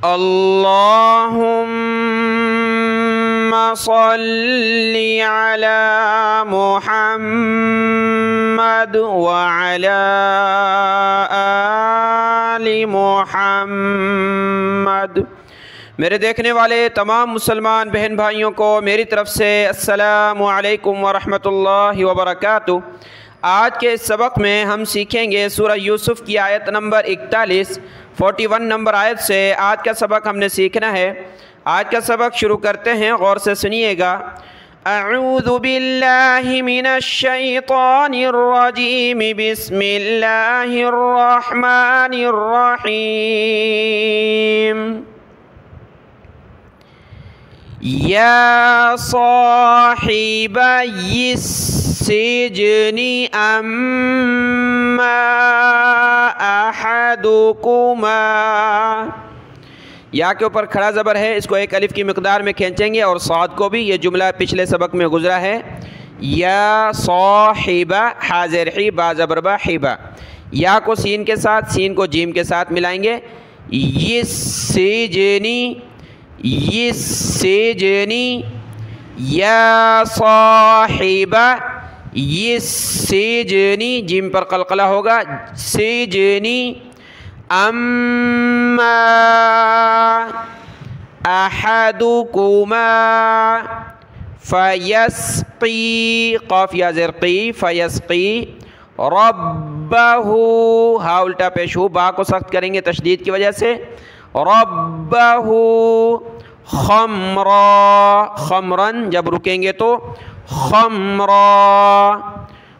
اللہم صلی علی محمد وعلی آل محمد۔ میرے دیکھنے والے تمام مسلمان بہن بھائیوں کو میری طرف سے السلام علیکم ورحمۃ اللہ وبرکاتہ۔ آج کے اس سبق میں ہم سیکھیں گے سورہ یوسف کی آیت نمبر 41 نمبر آیت سے آج کا سبق ہم نے سیکھنا ہے۔ آج کا سبق شروع کرتے ہیں، غور سے سنیے گا۔ اعوذ باللہ من الشیطان الرجیم، بسم اللہ الرحمن الرحیم۔ یا صاحبی السجن اما احدکما، یا کے اوپر کھڑا زبر ہے، اس کو ایک الف کی مقدار میں کھینچیں گے، اور صاد کو بھی، یہ جملہ پچھلے سبق میں گزرا ہے۔ یا صاحبہ حاضر حی با زبر با حیبہ، یا کو سین کے ساتھ، سین کو جیم کے ساتھ ملائیں گے۔ یہ سجنی، یہ سجنی، یا صاحبہ یہ سجنی، جیم پر قلقلہ ہوگا، سجنی، اما احدکما فیسقی، قاف یا زرقی، فیسقی ربہ، ہا الٹا پیش ہو، با کو سخت کریں گے تشدید کی وجہ سے، ربہ خمرا، خمرن جب رکیں گے تو خمرا،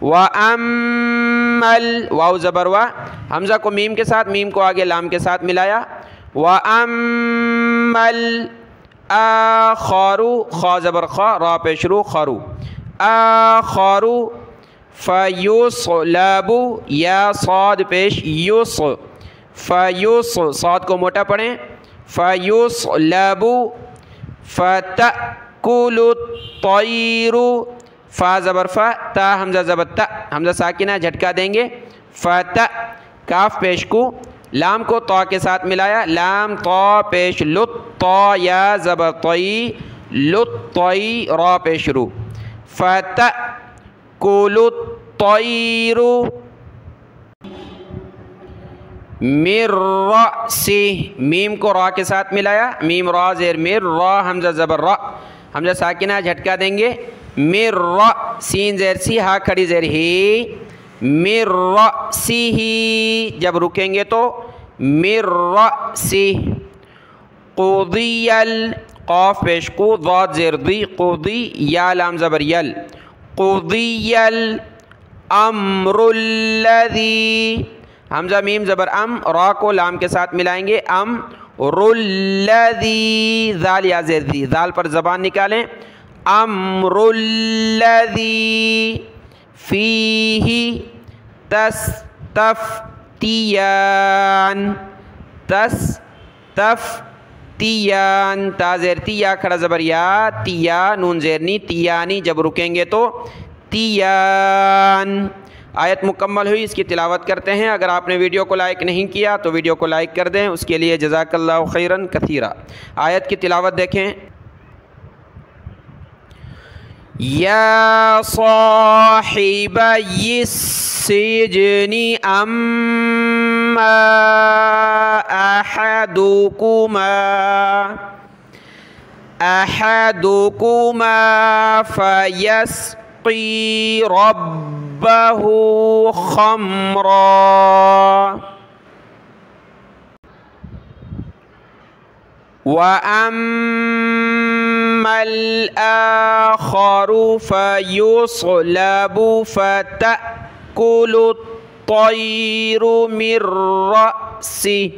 وَأَمَّل، واو زبر وا، حمزہ کو میم کے ساتھ، میم کو آگے لام کے ساتھ ملایا، وَأَمَّل آخَرُ، خا زبر خا، را پیش رو، خرو، آخَرُ فَيُصْلَبُ، یا صاد پیش یُص، فَيُص، صاد کو موٹا پڑھیں، فَيُصْلَبُ فَتَأْكُلُ الطَّيْرُ، فا زبر فا، تا حمزہ زبر تا، حمزہ ساکنہ جھٹکا دیں گے، فَتَأْ، کاف پیش کو، لام کو طا کے ساتھ ملایا، لام طا پیش لط، طا یا زبر طی، لطی را پیش رو، فَتَأْكُلُ الطَّيْرُ مِن رَأْسِهِ، میم کو را کے ساتھ ملایا، میم را زیر میر، را حمزہ زبر را، حمزہ ساکنہ جھٹکا دیں گے، مِن را، سین زیر سی، ہا کھڑی زیر ہی، مِن رَأْسِهِ، جب رکیں گے تو مِن رَأْسِهِ، قُضِیَ قاف پیش کو، ضاد زیر دی، قُضِی، یا لام زبر یل، قُضِیَ الْأَمْرُ الَّذِي، حمزہ میم زبر ام، را کو لام کے ساتھ ملائیں گے، امر الذی، ذال یا زیر دی، ذال پر زبان نکالیں، امر الذی فیہ تستفتیان، تستفتیان، تا زیر تی، یا کھڑا زبر یا، تیا نون زیرنی، تیانی، جب رکیں گے تو تیان۔ آیت مکمل ہوئی، اس کی تلاوت کرتے ہیں۔ اگر آپ نے ویڈیو کو لائک نہیں کیا تو ویڈیو کو لائک کر دیں، اس کے لیے جزاک اللہ خیرن کثیرا۔ آیت کی تلاوت دیکھیں۔ یا صاحبی السجن اما احدکما فیسقی ربہ خمرا، وَأَمَّا الْآخَرُ فَيُصْلَبُ فَتَأْكُلُ الطَّيْرُ مِن رَأْسِهِ،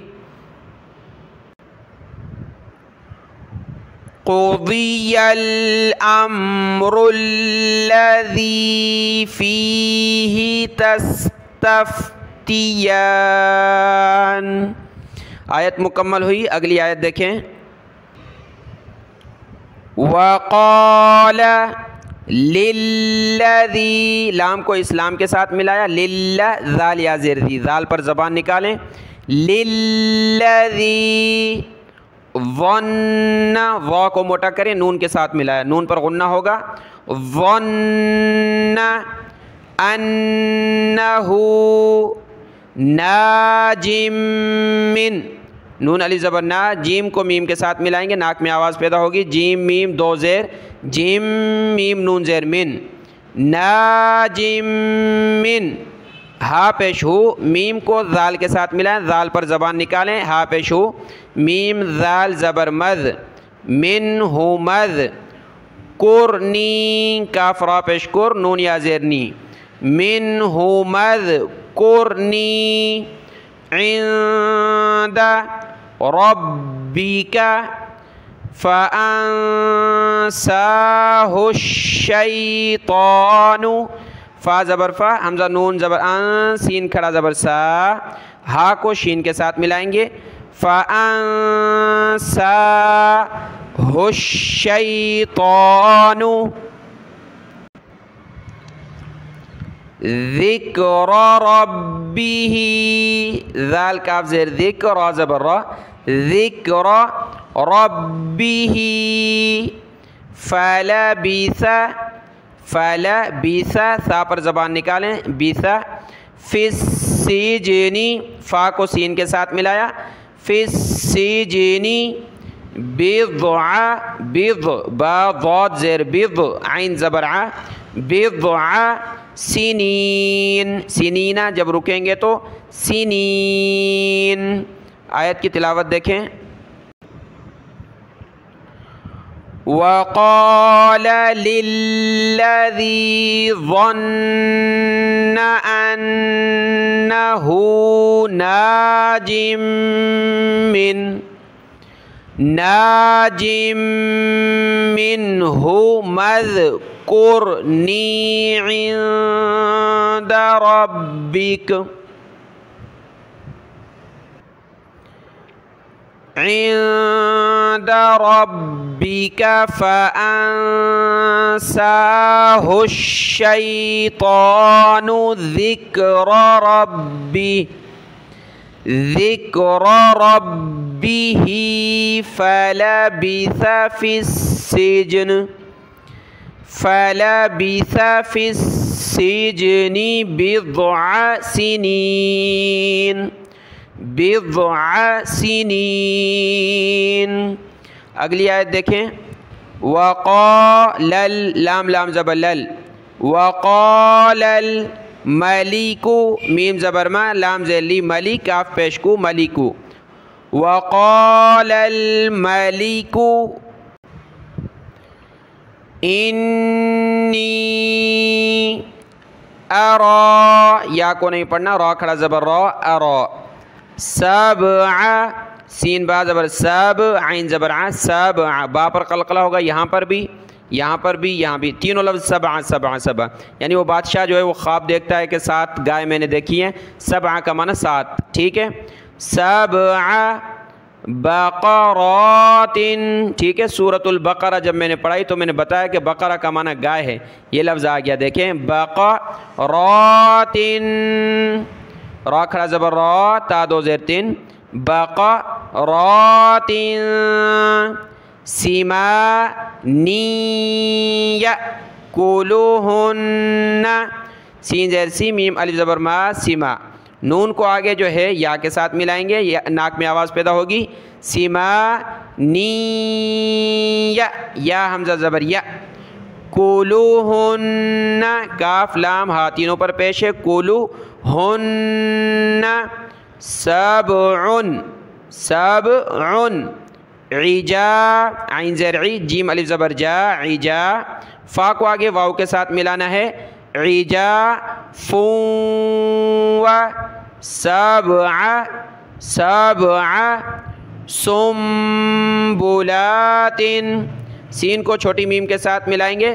قُضِيَ الْأَمْرُ الَّذِي فِيهِ تَسْتَفْتِيَانِ۔ آیت مکمل ہوئی، اگلی آیت دیکھیں۔ وَقَالَ لِلَّذِي، لام کو اسلام کے ساتھ ملایا، لِلَّ، ذال یا زیر دی، ذال پر زبان نکالیں، لِلَّذِي ظن وا کو موٹا کریں نون کے ساتھ ملایا نون پر غنہ ہوگا ظن انہ ناجم من نون علی زبر نا جیم کو میم کے ساتھ ملائیں گے ناک میں آواز پیدا ہوگی جیم میم دو زیر جیم میم نون زیر من ناجم من ہا پیش ہو میم کو ذال کے ساتھ ملائیں ذال پر زبان نکالیں ہا پیش ہو میم ذال زبر مد من ہو مد قرنی کاف را پیش کر نون یا زیر نی من ہو مد قرنی عند ربک فانساہ الشیطان فا زبر فا حمزہ نون زبر ان سین کھڑا زبر سا ہا کو شین کے ساتھ ملائیں گے فانساہ الشیطان ذکر ربہ ذال کاف زیر ذکر را زبر را ذکر ربہ فلبث فلبث سا پر زبان نکالیں بیث فی السجن فا کو سین کے ساتھ ملایا فی السجن بضع بض با ضاد زیر بض عین زبر ع بضع سنین سنینہ جب رکیں گے تو سنین آیت کی تلاوت دیکھیں وَقَالَ لِلَّذِي ظَنَّ أَنَّهُ نَاجٍ مِّنْهُ مَذْكُرْنِي عِندَ رَبِّكَ عند ربك فأنساه الشيطان ذكر ربه فلبث في السجن بضع سنين اگلی آیت دیکھیں وقال لام لام زبر لل وقال الملك میم زبر ما لام زیر لی ملک کاف پیش کو ملکو وقال الملك انی ارا یا کو نہیں پڑھنا را کھڑا زبر را ارا سبع سین با زبر سب عین زبر ع سبع با پر قلقلہ ہوگا یہاں پر بھی یہاں بھی تینوں لفظ سبع یعنی وہ بادشاہ جو ہے وہ خواب دیکھتا ہے کہ 7 گائے میں نے دیکھی ہیں سبع کا معنی 7 ٹھیک ہے سبع بقرات ٹھیک ہے سورۃ البقرہ جب میں نے پڑھائی تو میں نے بتایا کہ بقرہ کا معنی گائے ہے یہ لفظ آ گیا دیکھیں بقرات را کھڑا زبر را تا دو زیر 3 بقرات سمانی یأکلوہن سین زیر سی میم الف زبر ما سما نون کو آگے جو ہے یا کے ساتھ ملائیں گے ناک میں آواز پیدا ہوگی سمانی یا حمزہ زبر یا کلوہن کاف لام ہا تینوں پر پیش ہے کلوہن سبع عجا عین زیر عی جیم الف زبر جا عجا فا کو آگے واو کے ساتھ ملانا ہے عجا فو سبع سنبلات سین کو چھوٹی میم کے ساتھ ملائیں گے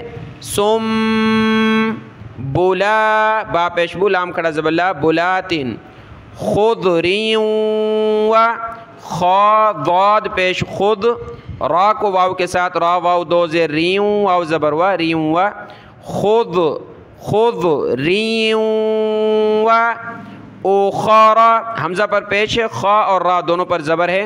بلا با پیش بو لام کھڑا زبر لا بلاتن خضری و خا ضاد پیش خود را کو واو کے ساتھ را واو دو زیر ریوں واو زبر و ریوں و خود ریوں و اخرى حمزہ پر پیش ہے خا اور را دونوں پر زبر ہے